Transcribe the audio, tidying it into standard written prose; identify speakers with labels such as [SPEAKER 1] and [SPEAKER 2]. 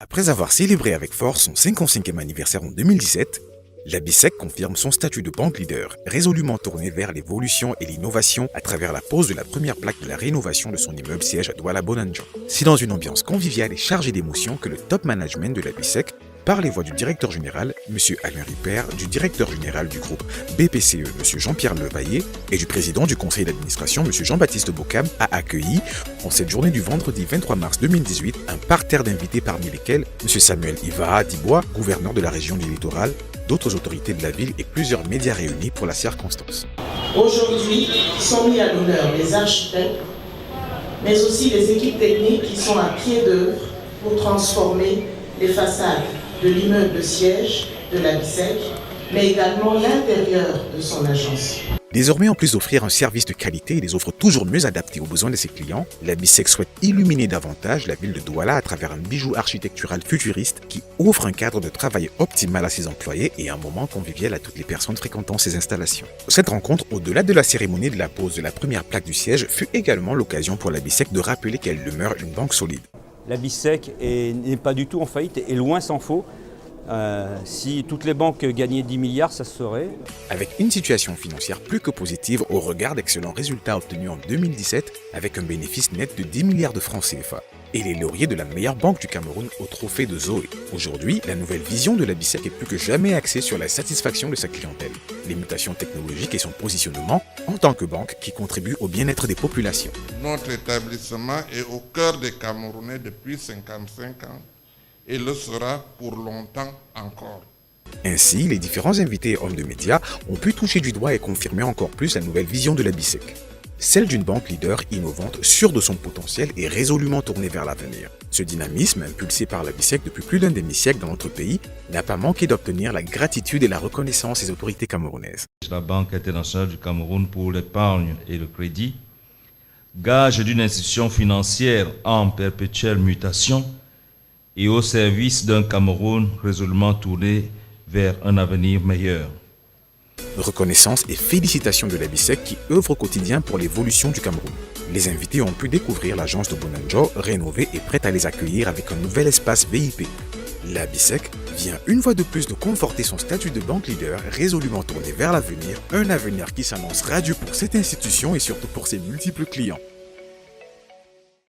[SPEAKER 1] Après avoir célébré avec force son 55e anniversaire en 2017, la BICEC confirme son statut de banque leader, résolument tourné vers l'évolution et l'innovation à travers la pose de la première plaque de la rénovation de son immeuble siège à Douala Bonanjo. C'est dans une ambiance conviviale et chargée d'émotions que le top management de la BICEC, par les voix du directeur général, M. Alain Ripert, du directeur général du groupe BPCE, M. Jean-Pierre Levaillé, et du président du conseil d'administration, M. Jean-Baptiste Bocam, a accueilli, en cette journée du vendredi 23 mars 2018, un parterre d'invités parmi lesquels M. Samuel Ivaha Dibois, gouverneur de la région du littoral, d'autres autorités de la ville et plusieurs médias réunis pour la circonstance.
[SPEAKER 2] Aujourd'hui, sont mis à l'honneur les architectes, mais aussi les équipes techniques qui sont à pied d'œuvre pour transformer les façades de l'immeuble de siège de la BICEC, mais également l'intérieur de son agence.
[SPEAKER 1] Désormais, en plus d'offrir un service de qualité et des offres toujours mieux adaptées aux besoins de ses clients, la BICEC souhaite illuminer davantage la ville de Douala à travers un bijou architectural futuriste qui offre un cadre de travail optimal à ses employés et un moment convivial à toutes les personnes fréquentant ses installations. Cette rencontre, au-delà de la cérémonie de la pose de la première plaque du siège, fut également l'occasion pour la BICEC de rappeler qu'elle demeure une banque solide.
[SPEAKER 3] La BICEC n'est pas du tout en faillite et loin s'en faut. Si toutes les banques gagnaient 10 milliards, ça se saurait.
[SPEAKER 1] Avec une situation financière plus que positive au regard d'excellents résultats obtenus en 2017 avec un bénéfice net de 10 milliards de francs CFA et les lauriers de la meilleure banque du Cameroun au trophée de Zoé. Aujourd'hui, la nouvelle vision de la BICEC est plus que jamais axée sur la satisfaction de sa clientèle, les mutations technologiques et son positionnement en tant que banque qui contribue au bien-être des populations.
[SPEAKER 4] Notre établissement est au cœur des Camerounais depuis 55 ans et le sera pour longtemps encore.
[SPEAKER 1] Ainsi, les différents invités et hommes de médias ont pu toucher du doigt et confirmer encore plus la nouvelle vision de la BICEC. Celle d'une banque leader innovante, sûre de son potentiel et résolument tournée vers l'avenir. Ce dynamisme, impulsé par la BICEC depuis plus d'un demi-siècle dans notre pays, n'a pas manqué d'obtenir la gratitude et la reconnaissance des autorités camerounaises.
[SPEAKER 5] La Banque internationale du Cameroun pour l'épargne et le crédit, gage d'une institution financière en perpétuelle mutation et au service d'un Cameroun résolument tourné vers un avenir meilleur.
[SPEAKER 1] Reconnaissance et félicitations de la BICEC qui œuvre au quotidien pour l'évolution du Cameroun. Les invités ont pu découvrir l'agence de Bonanjo rénovée et prête à les accueillir avec un nouvel espace VIP. La BICEC vient une fois de plus de conforter son statut de banque leader résolument tourné vers l'avenir, un avenir qui s'annonce radieux pour cette institution et surtout pour ses multiples clients.